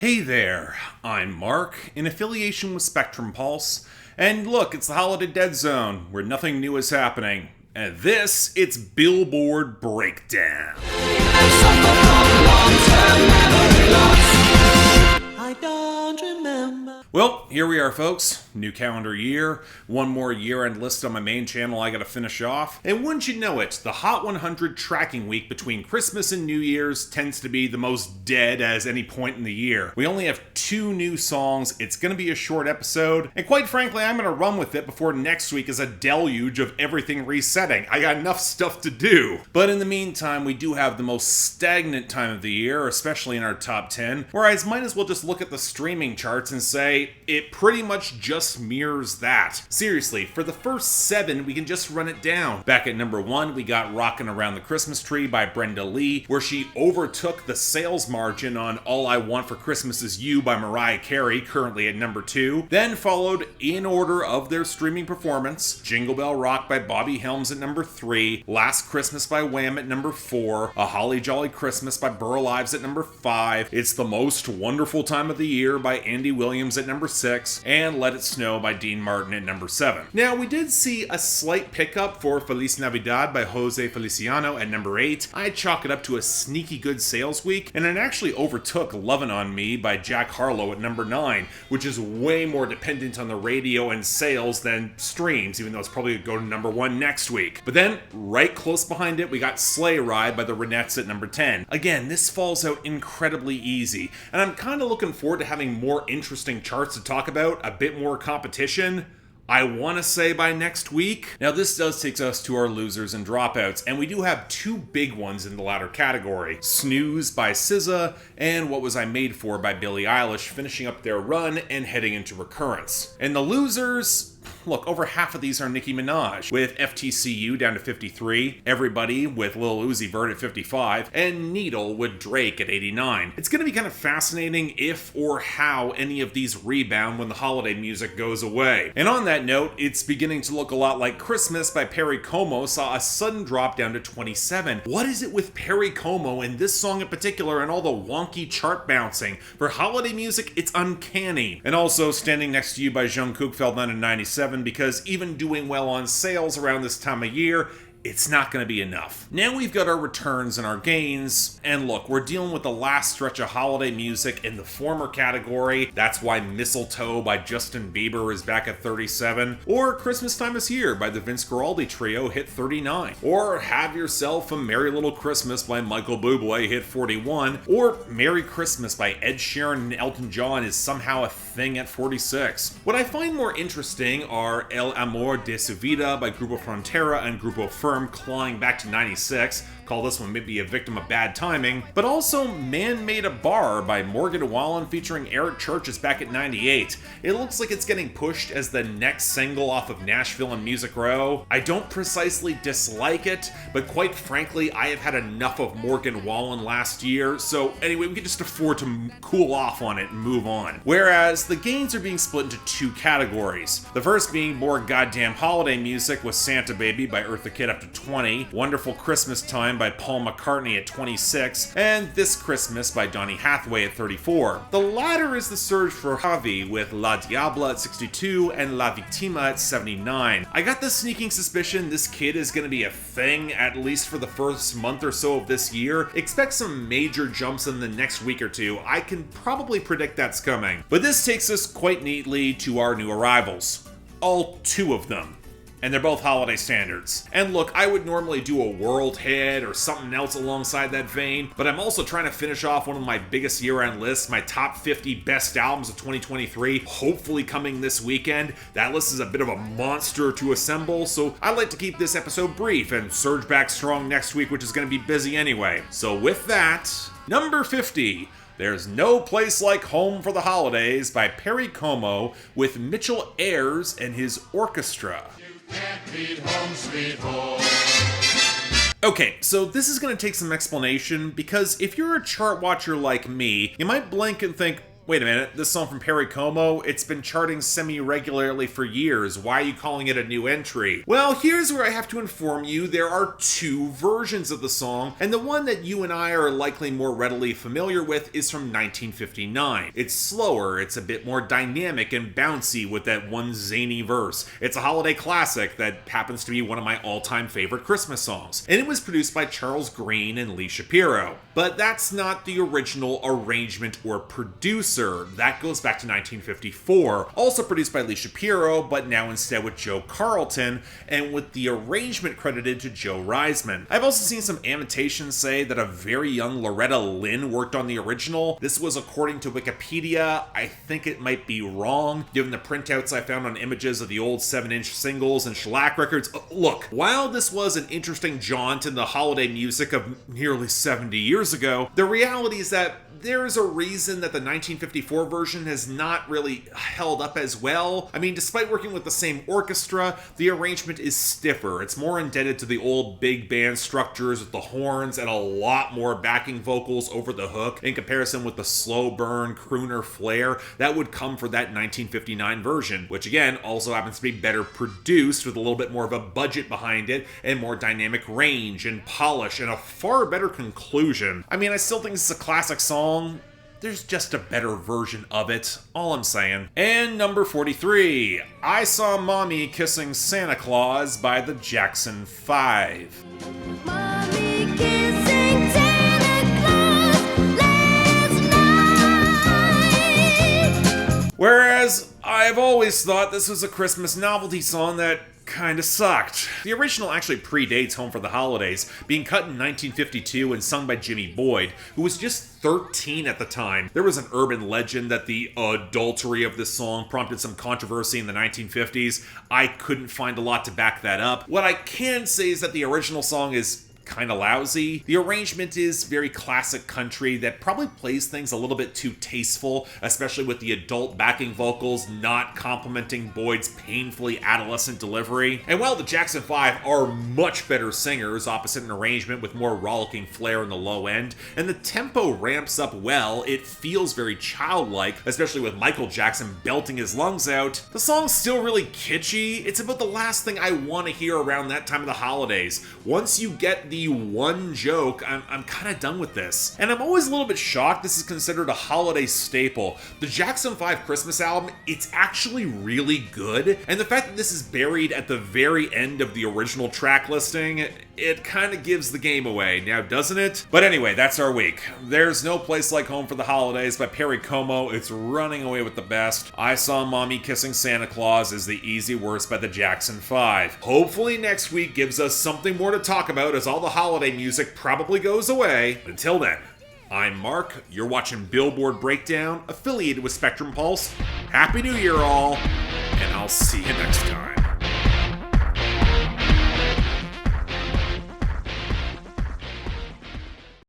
Hey there, I'm Mark, in affiliation with Spectrum Pulse, and look, it's the Holiday Dead Zone, where nothing new is happening. And this, it's Billboard BREAKDOwn. I don't remember. Well, here we are, folks. New calendar year. One more year-end list on my main channel I gotta finish off. And wouldn't you know it, the Hot 100 tracking week between Christmas and New Year's tends to be the most dead as any point in the year. We only have 2 new songs. It's gonna be a short episode. And quite frankly, I'm gonna run with it before next week is a deluge of everything resetting. I got enough stuff to do. But in the meantime, we do have the most stagnant time of the year, especially in our top 10, where I might as well just look at the streaming charts and say, it pretty much just mirrors that. Seriously, for the first 7, we can just run it down. Back at number 1, we got Rockin' Around the Christmas Tree by Brenda Lee, where she overtook the sales margin on All I Want for Christmas Is You by Mariah Carey, currently at number 2. Then followed, in order of their streaming performance, Jingle Bell Rock by Bobby Helms at number 3, Last Christmas by Wham at number 4, A Holly Jolly Christmas by Burl Ives at number 5, It's the Most Wonderful Time of the Year by Andy Williams at number 6, and Let It Snow by Dean Martin at number 7. Now, we did see a slight pickup for Feliz Navidad by Jose Feliciano at number 8. I chalk it up to a sneaky good sales week, and it actually overtook Lovin' On Me by Jack Harlow at number 9, which is way more dependent on the radio and sales than streams, even though it's probably going to go to number 1 next week. But then, right close behind it, we got Sleigh Ride by the Ronettes at number 10. Again, this falls out incredibly easy, and I'm kind of looking forward to having more interesting charts to talk about, a bit more competition. I want to say by next week. Now this does take us to our losers and dropouts, and we do have 2 big ones in the latter category. Snooze by SZA and What Was I Made For by Billie Eilish finishing up their run and heading into recurrence. And the losers, look, over half of these are Nicki Minaj, with FTCU down to 53, Everybody with Lil Uzi Vert at 55, and Needle with Drake at 89. It's going to be kind of fascinating if or how any of these rebound when the holiday music goes away. And on that note, it's beginning to look a lot like Christmas by Perry Como saw a sudden drop down to 27. What is it with Perry Como and this song in particular and all the wonky chart bouncing? For holiday music, it's uncanny. And also Standing Next to You by Jungkook fell down to 97 because even doing well on sales around this time of year, it's not going to be enough. Now we've got our returns and our gains, and look, we're dealing with the last stretch of holiday music in the former category. That's why Mistletoe by Justin Bieber is back at 37, or Christmas Time Is Here by the Vince Guaraldi Trio hit 39, or Have Yourself a Merry Little Christmas by Michael Bublé hit 41, or Merry Christmas by Ed Sheeran and Elton John is somehow a thing at 46. What I find more interesting are El Amor de Su Vida by Grupo Frontera and Grupo Firm clawing back to 96, call this one maybe a victim of bad timing, but also Man Made a Bar by Morgan Wallen featuring Eric Church is back at 98. It looks like it's getting pushed as the next single off of Nashville and Music Row. I don't precisely dislike it, but quite frankly, I have had enough of Morgan Wallen last year, so anyway, we can just afford to cool off on it and move on. Whereas the gains are being split into 2 categories. The first being more goddamn holiday music with Santa Baby by Eartha Kitt up to 20, Wonderful Christmas Time by Paul McCartney at 26, and This Christmas by Donny Hathaway at 34. The latter is the surge for Javi with La Diabla at 62 and La Victima at 79. I got the sneaking suspicion this kid is going to be a thing at least for the first month or so of this year. Expect some major jumps in the next week or 2. I can probably predict that's coming. But this takes us quite neatly to our new arrivals. All 2 of them. And they're both holiday standards. And look, I would normally do a world hit or something else alongside that vein, but I'm also trying to finish off one of my biggest year-end lists, my top 50 best albums of 2023, hopefully coming this weekend. That list is a bit of a monster to assemble, so I like to keep this episode brief and surge back strong next week, which is going to be busy anyway. So with that, number 50, There's No Place Like Home for the Holidays by Perry Como with Mitchell Ayers and his orchestra. Can't beat home, sweet home. Okay, so this is going to take some explanation because if you're a chart watcher like me, you might blink and think, Wait a minute, this song from Perry Como, it's been charting semi-regularly for years. Why are you calling it a new entry? Well, here's where I have to inform you there are two versions of the song, and the one that you and I are likely more readily familiar with is from 1959. It's slower, it's a bit more dynamic and bouncy with that one zany verse. It's a holiday classic that happens to be one of my all-time favorite Christmas songs, and it was produced by Charles Green and Lee Shapiro. But that's not the original arrangement or producer. That goes back to 1954, also produced by Lee Shapiro, but now instead with Joe Carlton, and with the arrangement credited to Joe Reisman. I've also seen some annotations say that a very young Loretta Lynn worked on the original. This was according to Wikipedia. I think it might be wrong, given the printouts I found on images of the old 7-inch singles and shellac records. Look, while this was an interesting jaunt in the holiday music of nearly 70 years ago, the reality is that there's a reason that the 1954 version has not really held up as well. I mean, despite working with the same orchestra, the arrangement is stiffer. It's more indebted to the old big band structures with the horns and a lot more backing vocals over the hook in comparison with the slow burn crooner flair that would come for that 1959 version, which again also happens to be better produced with a little bit more of a budget behind it and more dynamic range and polish and a far better conclusion. I mean, I still think this is a classic song. There's just a better version of it, all I'm saying. And number 43, I Saw Mommy Kissing Santa Claus by the Jackson 5. Mommy kissing Santa Claus last night. Whereas, I've always thought this was a Christmas novelty song that kinda sucked. The original actually predates Home for the Holidays, being cut in 1952 and sung by Jimmy Boyd, who was just 13 at the time. There was an urban legend that the adultery of this song prompted some controversy in the 1950s. I couldn't find a lot to back that up. What I can say is that the original song is kind of lousy. The arrangement is very classic country that probably plays things a little bit too tasteful, especially with the adult backing vocals not complementing Boyd's painfully adolescent delivery. And while the Jackson 5 are much better singers opposite an arrangement with more rollicking flair in the low end, and the tempo ramps up well, it feels very childlike, especially with Michael Jackson belting his lungs out. The song's still really kitschy. It's about the last thing I want to hear around that time of the holidays. Once you get the one joke, I'm kind of done with this. And I'm always a little bit shocked this is considered a holiday staple. The Jackson 5 Christmas album, it's actually really good, and the fact that this is buried at the very end of the original track listing, it kind of gives the game away, now doesn't it? But anyway, that's our week. There's No Place Like Home for the Holidays by Perry Como. It's running away with the best. I Saw Mommy Kissing Santa Claus is the easy worst by the Jackson 5. Hopefully next week gives us something more to talk about as all the holiday music probably goes away. Until then, I'm Mark, you're watching Billboard Breakdown, affiliated with Spectrum Pulse. Happy New Year all, and I'll see you next time.